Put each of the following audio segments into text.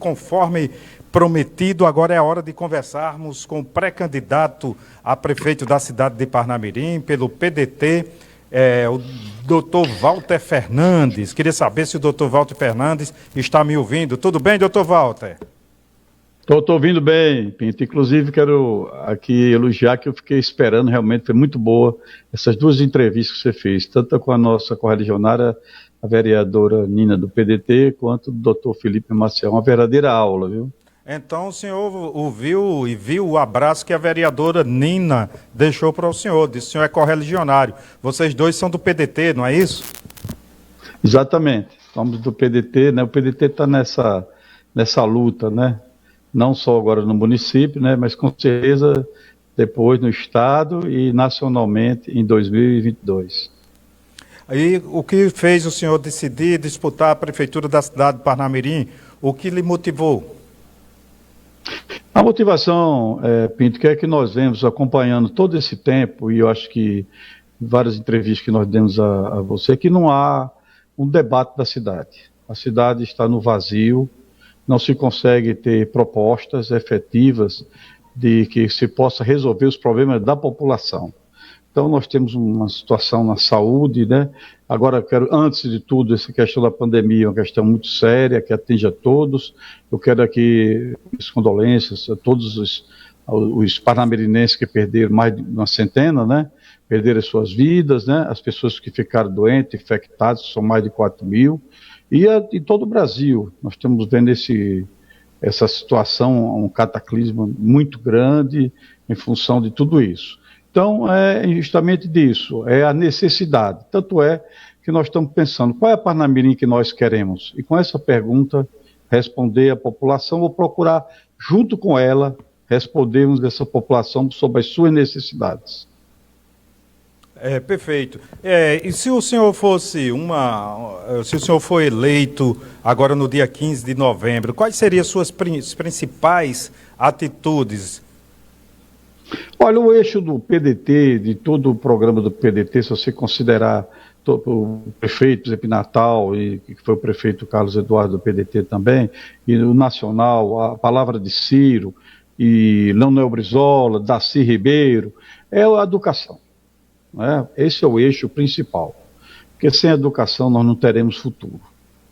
Conforme prometido, agora é a hora de conversarmos com o pré-candidato a prefeito da cidade de Parnamirim, pelo PDT, o doutor Walter Fernandes. Queria saber se o doutor Walter Fernandes está me ouvindo. Tudo bem, doutor Walter? Estou ouvindo bem, Pinto. Inclusive, quero aqui elogiar que eu fiquei esperando, realmente foi muito boa essas duas entrevistas que você fez, tanto com a nossa correligionária, a vereadora Nina do PDT, quanto do doutor Felipe Maciel. Uma verdadeira aula, viu? Então o senhor ouviu e viu o abraço que a vereadora Nina deixou para o senhor, disse que o senhor é correligionário. Vocês dois são do PDT, não é isso? Exatamente, somos do PDT, né? O PDT está nessa luta, né? Não só agora no município, né? Mas com certeza depois no estado e nacionalmente em 2022. Aí, o que fez o senhor decidir disputar a prefeitura da cidade de Parnamirim? O que lhe motivou? A motivação, Pinto, que é que nós vemos acompanhando todo esse tempo, e eu acho que várias entrevistas que nós demos a você, que não há um debate da cidade. A cidade está no vazio, não se consegue ter propostas efetivas de que se possa resolver os problemas da população. Então nós temos uma situação na saúde, né? Agora quero, antes de tudo, essa questão da pandemia é uma questão muito séria, que atinge a todos. Eu quero aqui as condolências a todos os parnamirinenses que perderam mais de uma centena, né? Perderam as suas vidas, né? As pessoas que ficaram doentes, infectadas, são mais de 4.000. E em todo o Brasil, nós estamos vendo essa situação, um cataclismo muito grande em função de tudo isso. Então, é justamente disso, é a necessidade. Tanto é que nós estamos pensando, qual é a Parnamirim que nós queremos? E com essa pergunta, responder à população, ou procurar, junto com ela, respondermos essa população sobre as suas necessidades. Perfeito. E se o senhor se o senhor for eleito agora no dia 15 de novembro, quais seriam as suas principais atitudes? Olha, o eixo do PDT, de todo o programa do PDT, se você considerar o prefeito Zé Natal, e que foi o prefeito Carlos Eduardo do PDT também, e o nacional, a palavra de Ciro, e Leonel Brizola, Darcy Ribeiro, é a educação. Né? Esse é o eixo principal. Porque sem educação nós não teremos futuro.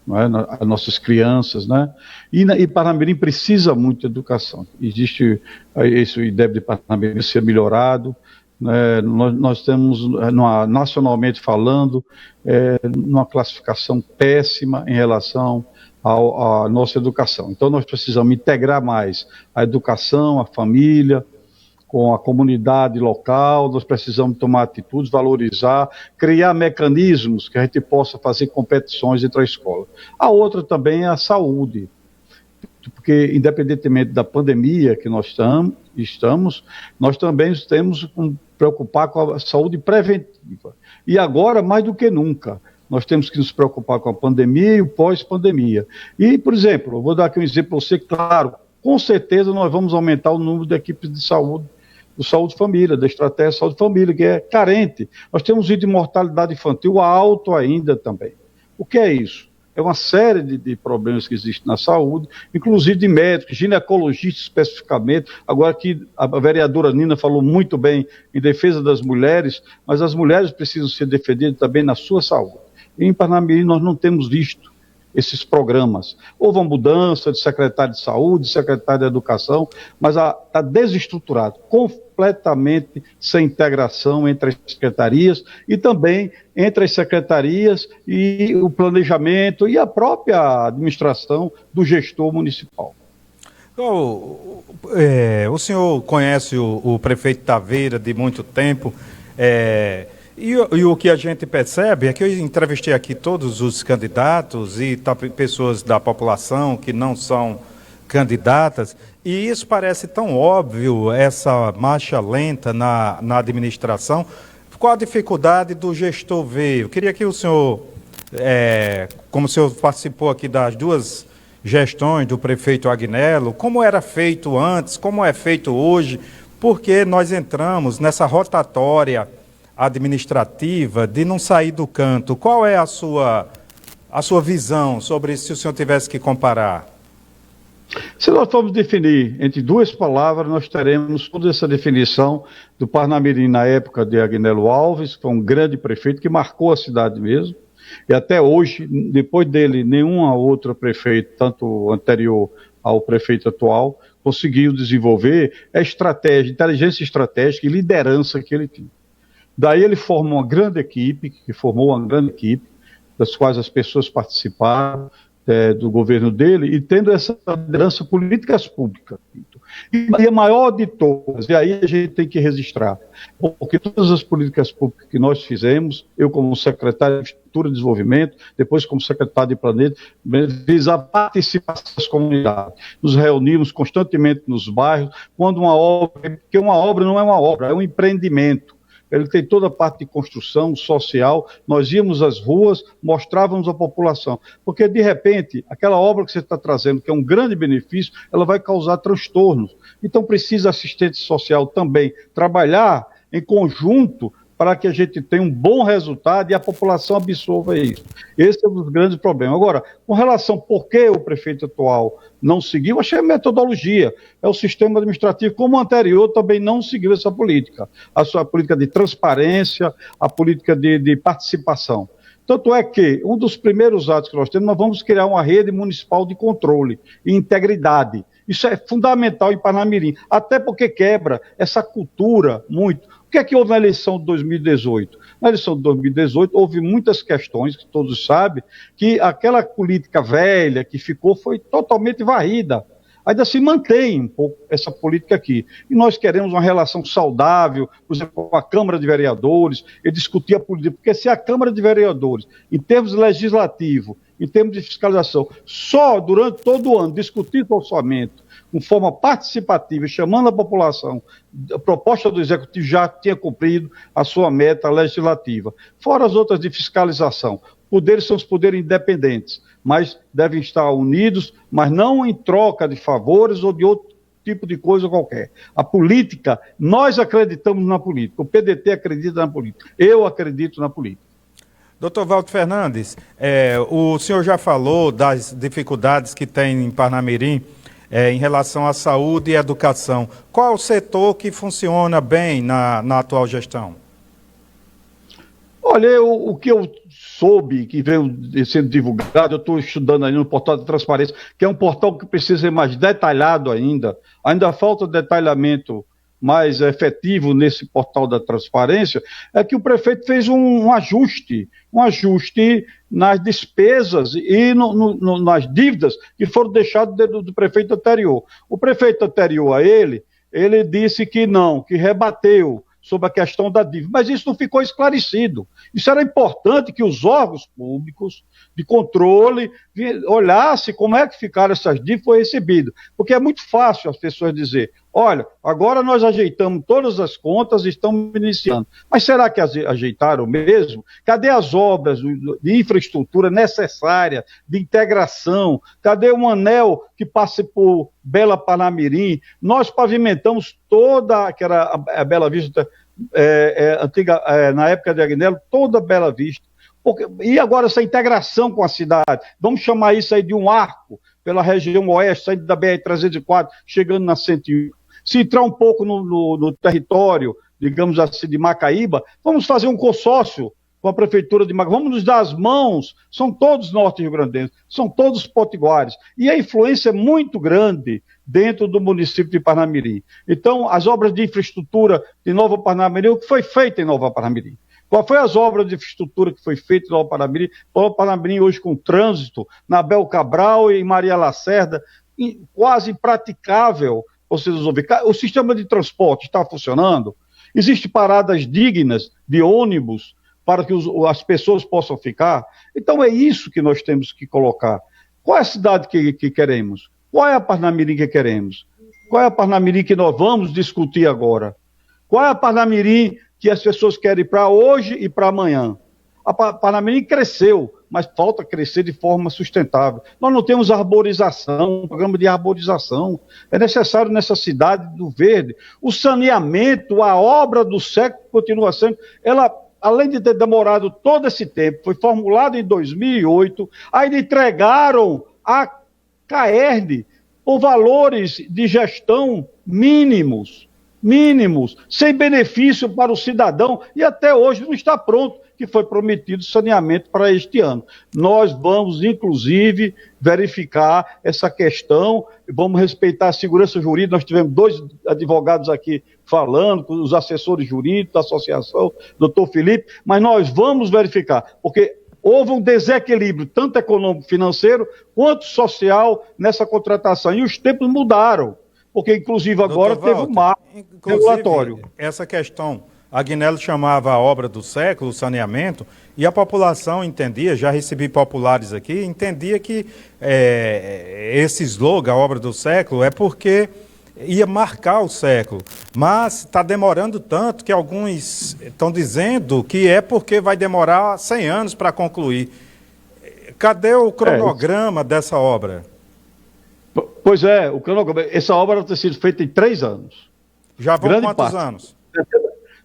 Não é? As nossas crianças, né? E Parnamirim precisa muito de educação. Existe isso, e deve de Parnamirim ser melhorado. Né? Nós temos, nacionalmente falando, uma classificação péssima em relação à nossa educação. Então nós precisamos integrar mais a educação, a família, com a comunidade local. Nós precisamos tomar atitudes, valorizar, criar mecanismos que a gente possa fazer competições entre a escola. A outra também é a saúde, porque independentemente da pandemia que nós estamos, nós também temos que preocupar com a saúde preventiva. E agora, mais do que nunca, nós temos que nos preocupar com a pandemia e o pós-pandemia. E, por exemplo, eu vou dar aqui um exemplo para você, claro, com certeza nós vamos aumentar o número de equipes de saúde, do Saúde Família, da Estratégia Saúde Família, que é carente. Nós temos índice de mortalidade infantil alto ainda também. O que é isso? É uma série de problemas que existem na saúde, inclusive de médicos, ginecologistas especificamente. Agora que a vereadora Nina falou muito bem em defesa das mulheres, mas as mulheres precisam ser defendidas também na sua saúde. E em Parnamirim nós não temos visto esses programas. Houve uma mudança de secretário de saúde, secretário de educação, mas está desestruturado, completamente sem integração entre as secretarias e também entre as secretarias e o planejamento e a própria administração do gestor municipal. O senhor conhece o prefeito Taveira de muito tempo, e o que a gente percebe é que eu entrevistei aqui todos os candidatos e pessoas da população que não são candidatas, e isso parece tão óbvio, essa marcha lenta na administração. Qual a dificuldade do gestor ver? Eu queria que o senhor, como o senhor participou aqui das duas gestões do prefeito Agnello, como era feito antes, como é feito hoje, porque nós entramos nessa rotatória administrativa de não sair do canto. Qual é a sua visão sobre isso, se o senhor tivesse que comparar? Se nós formos definir entre duas palavras, nós teremos toda essa definição do Parnamirim na época de Agnello Alves, que foi um grande prefeito que marcou a cidade mesmo, e até hoje, depois dele, nenhum outro prefeito, tanto anterior ao prefeito atual, conseguiu desenvolver a estratégia, inteligência estratégica e liderança que ele tinha. Daí ele formou uma grande equipe, das quais as pessoas participaram, do governo dele, e tendo essa liderança políticas públicas. E a maior de todas, e aí a gente tem que registrar, porque todas as políticas públicas que nós fizemos, eu como secretário de Infraestrutura e Desenvolvimento, depois como secretário de Planejamento, visa a participação das comunidades. Nos reunimos constantemente nos bairros, quando uma obra, porque uma obra não é uma obra, é um empreendimento. Ele tem toda a parte de construção social, nós íamos às ruas, mostrávamos à população, porque de repente, aquela obra que você está trazendo, que é um grande benefício, ela vai causar transtornos. Então precisa assistente social também trabalhar em conjunto para que a gente tenha um bom resultado e a população absorva isso. Esse é um dos grandes problemas. Agora, com relação a por que o prefeito atual não seguiu, achei a metodologia, é o sistema administrativo, como o anterior também não seguiu essa política, a sua política de transparência, a política de participação. Tanto é que um dos primeiros atos que nós temos, nós vamos criar uma rede municipal de controle e integridade. Isso é fundamental em Parnamirim, até porque quebra essa cultura muito. O que é que houve na eleição de 2018? Na eleição de 2018 houve muitas questões, que todos sabem, que aquela política velha que ficou foi totalmente varrida. Ainda se mantém um pouco essa política aqui. E nós queremos uma relação saudável, por exemplo, com a Câmara de Vereadores, e discutir a política, porque se a Câmara de Vereadores, em termos legislativos, em termos de fiscalização, só durante todo o ano discutir o orçamento, com forma participativa, chamando a população, a proposta do Executivo já tinha cumprido a sua meta legislativa. Fora as outras de fiscalização. Poderes são os poderes independentes, mas devem estar unidos, mas não em troca de favores ou de outro tipo de coisa qualquer. A política, nós acreditamos na política, o PDT acredita na política, eu acredito na política. Doutor Valdo Fernandes, o senhor já falou das dificuldades que tem em Parnamirim em relação à saúde e educação. Qual é o setor que funciona bem na atual gestão? Olha, o que eu soube, que veio sendo divulgado, eu estou estudando aí no portal da Transparência, que é um portal que precisa ser mais detalhado ainda falta detalhamento mais efetivo nesse portal da Transparência, é que o prefeito fez um ajuste nas despesas e nas dívidas que foram deixadas do prefeito anterior. O prefeito anterior a ele disse que não, que rebateu sobre a questão da dívida, mas isso não ficou esclarecido. Isso era importante que os órgãos públicos de controle olhassem como é que ficaram essas dívidas e foi recebido. Porque é muito fácil as pessoas dizer, olha, agora nós ajeitamos todas as contas e estamos iniciando. Mas será que ajeitaram mesmo? Cadê as obras de infraestrutura necessárias, de integração? Cadê um anel que passe por Bela Parnamirim? Nós pavimentamos toda, que era a Bela Vista antiga, na época de Agnello, toda Bela Vista. E agora essa integração com a cidade? Vamos chamar isso aí de um arco pela região oeste, saindo da BR-304, chegando na 101. Se entrar um pouco no território, digamos assim, de Macaíba, vamos fazer um consórcio com a prefeitura de Macaíba, vamos nos dar as mãos, são todos norte-riograndenses, são todos potiguares, e a influência é muito grande dentro do município de Parnamirim. Então, as obras de infraestrutura de Nova Parnamirim, o que foi feito em Nova Parnamirim? Qual foi as obras de infraestrutura que foi feita em Nova Parnamirim? Nova Parnamirim hoje com trânsito, na Bel Cabral e Maria Lacerda, quase impraticável você resolver. O sistema de transporte está funcionando? Existem paradas dignas de ônibus para que as pessoas possam ficar? Então é isso que nós temos que colocar. Qual é a cidade que queremos? Qual é a Parnamirim que queremos? Qual é a Parnamirim que nós vamos discutir agora? Qual é a Parnamirim que as pessoas querem para hoje e para amanhã? A Parnamirim cresceu, mas falta crescer de forma sustentável. Nós não temos arborização, um programa de arborização. É necessário nessa cidade do verde. O saneamento, a obra do século continua sendo... Ela, além de ter demorado todo esse tempo, foi formulada em 2008, ainda entregaram a CAERD por valores de gestão mínimos, sem benefício para o cidadão, e até hoje não está pronto, que foi prometido saneamento para este ano. Nós vamos, inclusive, verificar essa questão, vamos respeitar a segurança jurídica. Nós tivemos 2 advogados aqui falando, com os assessores jurídicos da associação, doutor Felipe, mas nós vamos verificar, porque houve um desequilíbrio, tanto econômico, financeiro, quanto social nessa contratação, e os tempos mudaram, porque, inclusive, agora Doutor Walter, teve um marco regulatório. Essa questão, Agnello chamava a obra do século, o saneamento, e a população entendia, já recebi populares aqui, entendia que esse slogan, a obra do século, é porque ia marcar o século, mas está demorando tanto que alguns estão dizendo que é porque vai demorar 100 anos para concluir. Cadê o cronograma dessa obra? Pois é, o cronograma, essa obra vai ter sido feita em 3 anos. Já vão quantos anos?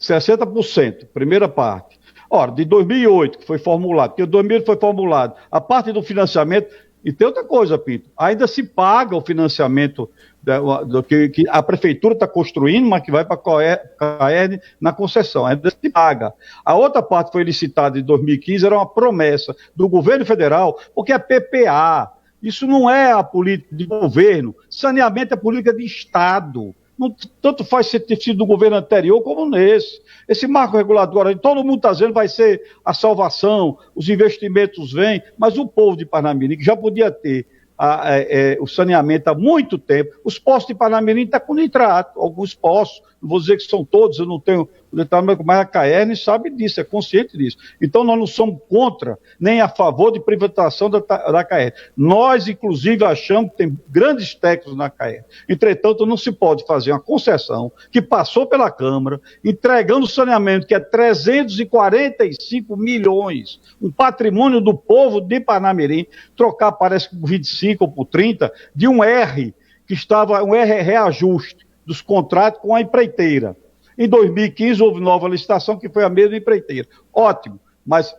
60%, primeira parte. Ora, de 2008, que foi formulado, porque em 2008 foi formulado a parte do financiamento, e tem outra coisa, Pinto, ainda se paga o financiamento que a prefeitura está construindo, mas que vai para a CAERN na concessão, ainda se paga. A outra parte foi licitada em 2015, era uma promessa do governo federal, porque é PPA, isso não é a política de governo, saneamento é política de Estado. Não, tanto faz ter sido do governo anterior como nesse. Esse marco regulador, todo mundo está dizendo vai ser a salvação, os investimentos vêm, mas o povo de Parnamirim, que já podia ter o saneamento há muito tempo, os postos de Parnamirim estão com nitrato, alguns postos, não vou dizer que são todos, eu não tenho o detalhamento, mas a CAERN sabe disso, é consciente disso. Então nós não somos contra, nem a favor de privatização da CAERN. Nós, inclusive, achamos que tem grandes técnicos na CAERN. Entretanto, não se pode fazer uma concessão que passou pela Câmara, entregando o saneamento, que é 345 milhões, um patrimônio do povo de Parnamirim, trocar, parece que por 25 ou por 30, de um R, que estava, um R reajuste dos contratos com a empreiteira. Em 2015 houve nova licitação, que foi a mesma empreiteira. Ótimo, mas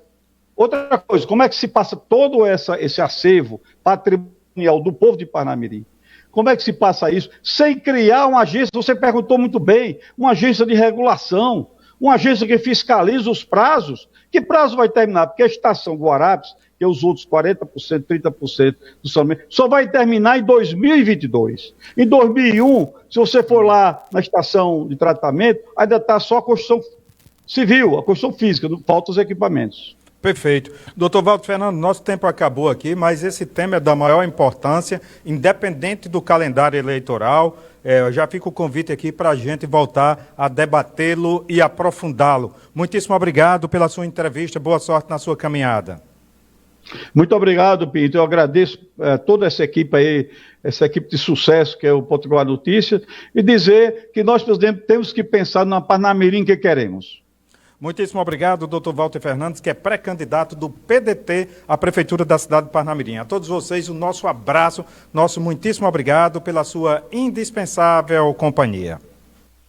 outra coisa, como é que se passa todo esse acervo patrimonial do povo de Parnamirim? Como é que se passa isso sem criar uma agência, você perguntou muito bem, uma agência de regulação, uma agência que fiscaliza os prazos? Que prazo vai terminar? Porque a estação Guarapes, que é os outros 40%, 30% do saneamento, só vai terminar em 2022. Em 2001, se você for lá na estação de tratamento, ainda está só a construção civil, a construção física, faltam os equipamentos. Perfeito. Doutor Walter Fernando, nosso tempo acabou aqui, mas esse tema é da maior importância, independente do calendário eleitoral. Já fica o convite aqui para a gente voltar a debatê-lo e aprofundá-lo. Muitíssimo obrigado pela sua entrevista, boa sorte na sua caminhada. Muito obrigado, Pinto. Eu agradeço toda essa equipe aí, essa equipe de sucesso que é o Potiguar Notícias, e dizer que nós, por exemplo, temos que pensar na Parnamirim que queremos. Muitíssimo obrigado, doutor Walter Fernandes, que é pré-candidato do PDT à Prefeitura da cidade de Parnamirim. A todos vocês, o nosso abraço, nosso muitíssimo obrigado pela sua indispensável companhia.